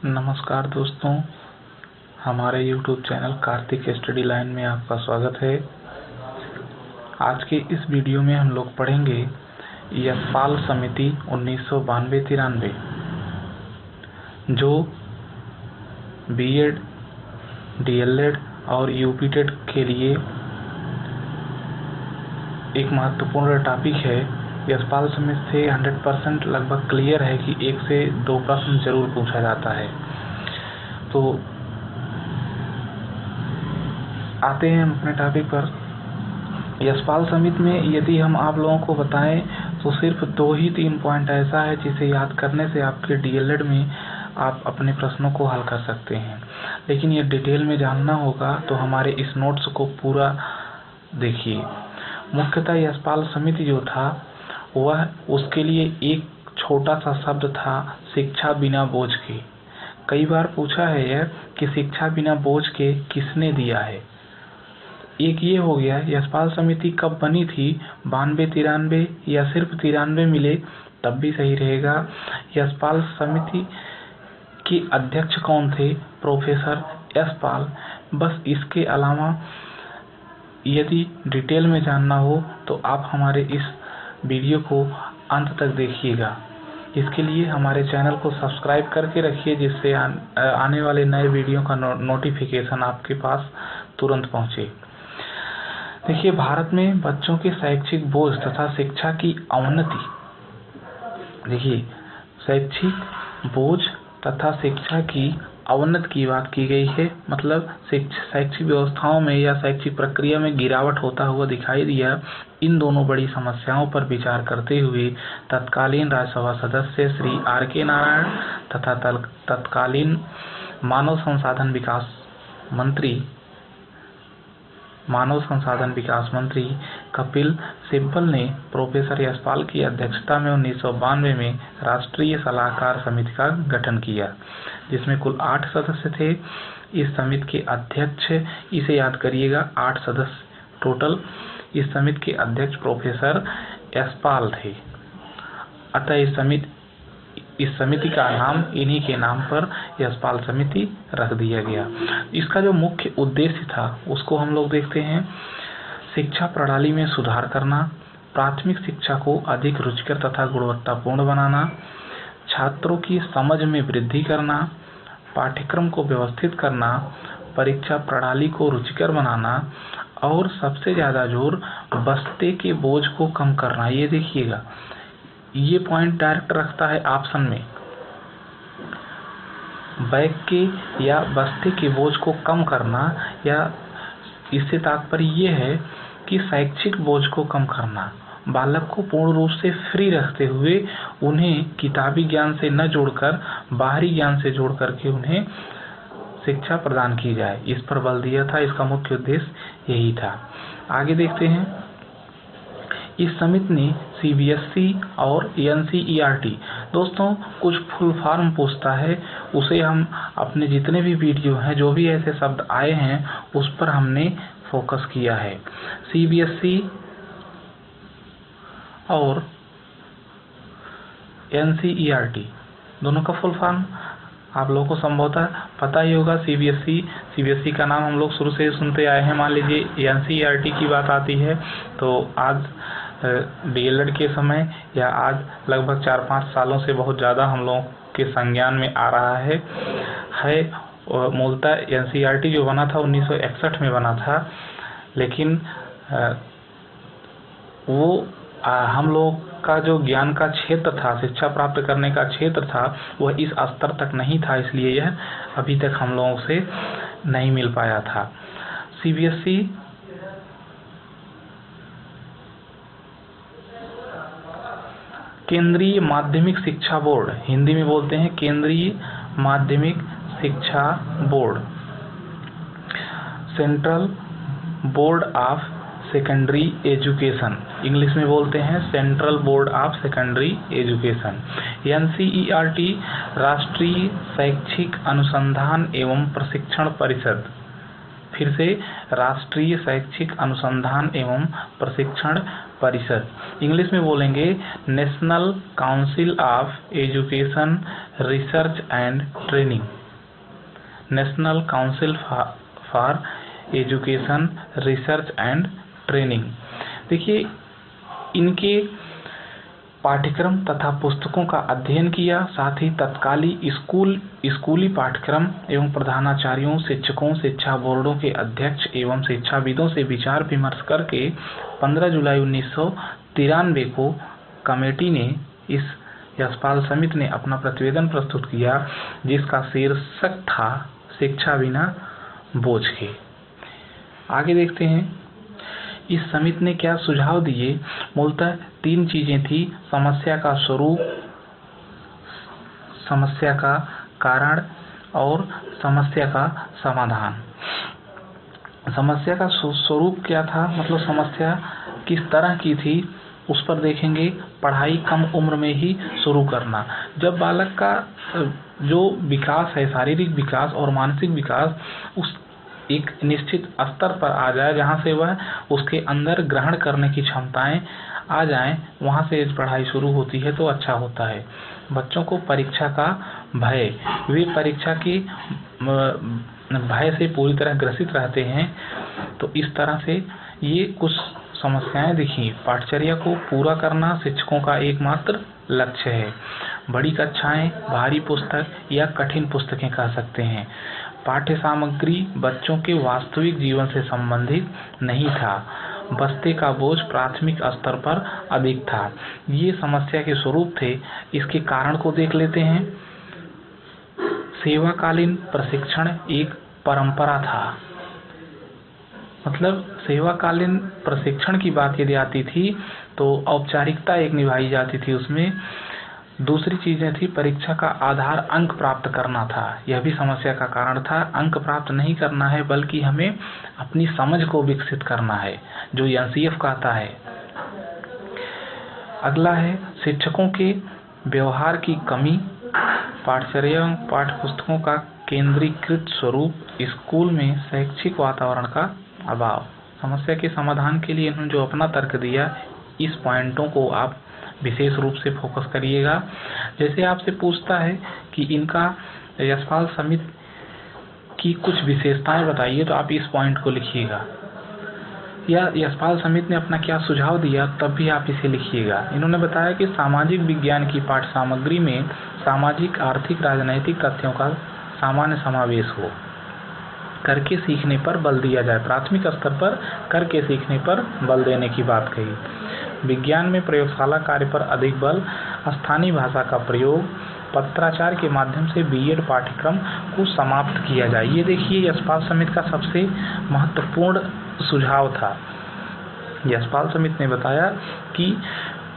नमस्कार दोस्तों, हमारे YouTube channel Kartik study line में आपका स्वागत है। आज के इस वीडियो में हम लोग पढ़ेंगे यशपाल समिति 1992-93 जो बीएड, डीएलएड और यूपीटेट के लिए एक महत्वपूर्ण टॉपिक है। यशपाल समिति से 100% लगभग क्लियर है कि 1 से 2 प्रश्न जरूर पूछा जाता है। तो आते हैं हम अपने टॉपिक पर। यशपाल समिति में यदि हम आप लोगों को बताएं तो सिर्फ 2 ही 3 पॉइंट ऐसा है जिसे याद करने से आपके डीएलएड में आप अपने प्रश्नों को हल कर सकते हैं। लेकिन ये डिटेल में जानना होगा तो हमारे इस नोट्स को पूरा देखिए। मुख्यतः यशपाल समिति जो था वह उसके लिए एक छोटा सा शब्द था, शिक्षा बिना बोझ के। कई बार पूछा है यह कि शिक्षा बिना बोझ के किसने दिया है। एक ये हो गया यशपाल समिति कब बनी थी, 92-93 या सिर्फ 93 मिले तब भी सही रहेगा। यशपाल समिति के अध्यक्ष कौन थे, प्रोफेसर यशपाल। बस इसके अलावा यदि डिटेल में जानना हो तो आप हमारे इस वीडियो को अंत तक देखिएगा। इसके लिए हमारे चैनल को सब्सक्राइब करके रखिए जिससे आने वाले नए वीडियो का नोटिफिकेशन आपके पास तुरंत पहुंचे। देखिए, भारत में बच्चों के शैक्षिक बोझ तथा शिक्षा की अवनति, देखिए शैक्षिक बोझ तथा शिक्षा की अवनति की बात की गई है। मतलब शैक्षिक व्यवस्थाओं में या शैक्षिक प्रक्रिया में गिरावट होता हुआ दिखाई दिया। इन दोनों बड़ी समस्याओं पर विचार करते हुए तत्कालीन राज्यसभा सदस्य श्री R.K. नारायण तथा तत्कालीन मानव संसाधन विकास मंत्री कपिल सिब्बल ने प्रोफेसर यशपाल की अध्यक्षता में 1992 में राष्ट्रीय सलाहकार समिति का गठन किया, जिसमें कुल 8 सदस्य थे। इस समिति के अध्यक्ष, इसे याद करिएगा, 8 सदस्य टोटल। इस समिति के अध्यक्ष प्रोफेसर यशपाल थे। अतः इस समिति का नाम इन्हीं के नाम पर यशपाल समिति रख दिया गया। इसका जो मुख्य उद्देश्य था उसको हम लोग देखते हैं। शिक्षा प्रणाली में सुधार करना, प्राथमिक शिक्षा को अधिक रुचिकर तथा गुणवत्तापूर्ण बनाना, छात्रों की समझ में वृद्धि करना, पाठ्यक्रम को व्यवस्थित करना, परीक्षा प्रणाली को रुचिकर बनाना और सबसे ज्यादा जोर बस्ते के बोझ को कम करना। ये देखिएगा, ये पॉइंट डायरेक्ट रखता है ऑप्शन में। बैग के या बस्ते के बोझ को कम करना, या इससे तात्पर्य ये है कि शैक्षिक बोझ को कम करना, बालक को पूर्ण रूप से फ्री रखते हुए उन्हें किताबी ज्ञान से न जोड़कर बाहरी ज्ञान से जोड़ करके उन्हें शिक्षा प्रदान की जाए, इस पर बल दिया था। इसका मुख्य उद्देश्य यही था। आगे देखते हैं। इस समिति ने CBSE और NCERT, दोस्तों कुछ फुल फॉर्म पूछता है, उसे हम अपने जितने भी वीडियो हैं, जो भी ऐसे शब्द आए हैं उस पर हमने फोकस किया है। CBSE और NCERT दोनों का फुल फॉर्म आप लोगों को संभवतः पता ही होगा। CBSE का नाम हम लोग शुरू से सुनते आए हैं। मान लीजिए NCERT की बात आती है तो आज डीएलएड के समय या आज लगभग 4-5 सालों से बहुत ज़्यादा हम लोगों के संज्ञान में आ रहा है। मूलतः NCERT जो बना था 1961 में बना था, लेकिन वो हम लोग का जो ज्ञान का क्षेत्र था, शिक्षा प्राप्त करने का क्षेत्र था, वह इस स्तर तक नहीं था, इसलिए यह अभी तक हम लोगों से नहीं मिल पाया था। CBSE केंद्रीय माध्यमिक शिक्षा बोर्ड, हिंदी में बोलते हैं केंद्रीय माध्यमिक शिक्षा board, central board of secondary education, English में बोलते हैं central board of secondary education. NCERT राष्ट्रीय शैक्षिक अनुसंधान एवं प्रशिक्षण परिषद, फिर से राष्ट्रीय शैक्षिक अनुसंधान एवं प्रशिक्षण परिषद, इंग्लिश में बोलेंगे national council of education research and training, national council for education research and training. देखिए, इनके पाठ्यक्रम तथा पुस्तकों का अध्ययन किया, साथ ही तत्कालीन स्कूली पाठ्यक्रम एवं प्रधानाचार्यों, शिक्षकों, शिक्षा बोर्डों के अध्यक्ष एवं शिक्षाविदों से विचार विमर्श करके 15 जुलाई 1993 को कमेटी ने, इस यशपाल समिति ने अपना प्रतिवेदन प्रस्तुत किया, जिसका शीर्षक था शिक्षा बिना बोझ के। आगे देखते हैं इस समिति ने क्या सुझाव दिए। मूलतः 3 चीजें थी: समस्या का स्वरूप, समस्या का कारण और समस्या का समाधान। समस्या का स्वरूप क्या था, मतलब समस्या किस तरह की थी, उस पर देखेंगे। पढ़ाई कम उम्र में ही शुरू करना। जब बालक का जो विकास है, शारीरिक विकास और मानसिक विकास, उस एक निश्चित स्तर पर आ जाए जहां से वह उसके अंदर ग्रहण करने की क्षमताएं आ जाएं, वहां से पढ़ाई शुरू होती है तो अच्छा होता है। बच्चों को परीक्षा का भय, वे परीक्षा की भय से पूरी तरह ग्रसित रहते हैं, तो इस तरह से ये कुछ समस्याएं दिखी। पाठचर्या को पूरा करना शिक्षकों का एकमात्र लक्ष्य है। बड़ी कक्षाएं, भारी पुस्तक या कठिन पुस्तकें कह सकते हैं। पाठ्य सामग्री बच्चों के वास्तविक जीवन से संबंधित नहीं था। बस्ते का बोझ प्राथमिक स्तर पर अधिक था। ये समस्या के स्वरूप थे। इसके कारण को देख लेते हैं। सेवाकालीन प्रशिक्षण एक परंपरा था, मतलब सेवाकालीन प्रशिक्षण की बात यदि आती थी तो औपचारिकता एक निभाई जाती थी उसमें। दूसरी चीजें थी, परीक्षा का आधार अंक प्राप्त करना था। यह भी समस्या का कारण था। अंक प्राप्त नहीं करना है, बल्कि हमें अपनी समझ को विकसित करना है, जो एनसीएफ कहता है। अगला है शिक्षकों के व्यवहार की कमी, पाठचर्या पाठ्यपुस्तकों का केंद्रीकृत स्वरूप, स्कूल में शैक्षिक वातावरण का अभाव। समस्या के समाधान के लिए इन्होंने जो अपना तर्क दिया, इस पॉइंटों को आप विशेष रूप से फोकस करिएगा। जैसे आपसे पूछता है कि इनका यशपाल समिति की कुछ विशेषताएं बताइए, तो आप इस पॉइंट को लिखिएगा। या यशपाल समिति ने अपना क्या सुझाव दिया, तब भी आप इसे लिखिएगा। इन्होंने बताया कि सामाजिक विज्ञान की पाठ्य सामग्री में सामाजिक, आर्थिक, राजनैतिक तथ्यों का सामान्य समावेश हो, करके सीखने पर बल दिया जाए। प्राथमिक स्तर पर करके सीखने पर बल देने की बात कही। विज्ञान में प्रयोगशाला कार्य पर अधिक बल, स्थानीय भाषा का प्रयोग, पत्राचार के माध्यम से बीएड पाठ्यक्रम को समाप्त किया जाए। ये देखिए यशपाल समिति का सबसे महत्वपूर्ण सुझाव था। यशपाल समिति ने बताया कि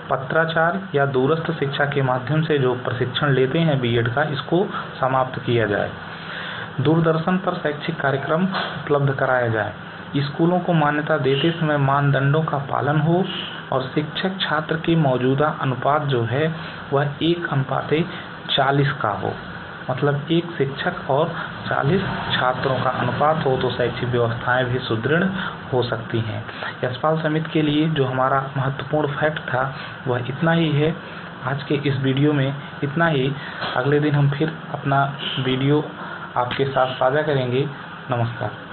पत्राचार या दूरस्थ शिक्षा के माध्यम से जो प्रशिक्षण लेते हैं बीएड का, इसको समाप्त किया जाए। दूरदर्शन पर शैक्षिक कार्यक्रम उपलब्ध कराया जाए। स्कूलों को मान्यता देते समय मानदंडों का पालन हो और शिक्षक छात्र के मौजूदा अनुपात जो है वह 1:40 का हो, मतलब 1 शिक्षक और 40 छात्रों का अनुपात हो, तो शैक्षिक व्यवस्थाएं भी सुदृढ़ हो सकती हैं। यशपाल समिति के लिए जो हमारा महत्वपूर्ण फैक्ट था वह इतना ही है। आज के इस वीडियो में इतना ही। अगले दिन हम फिर अपना वीडियो आपके साथ साझा करेंगे। नमस्कार।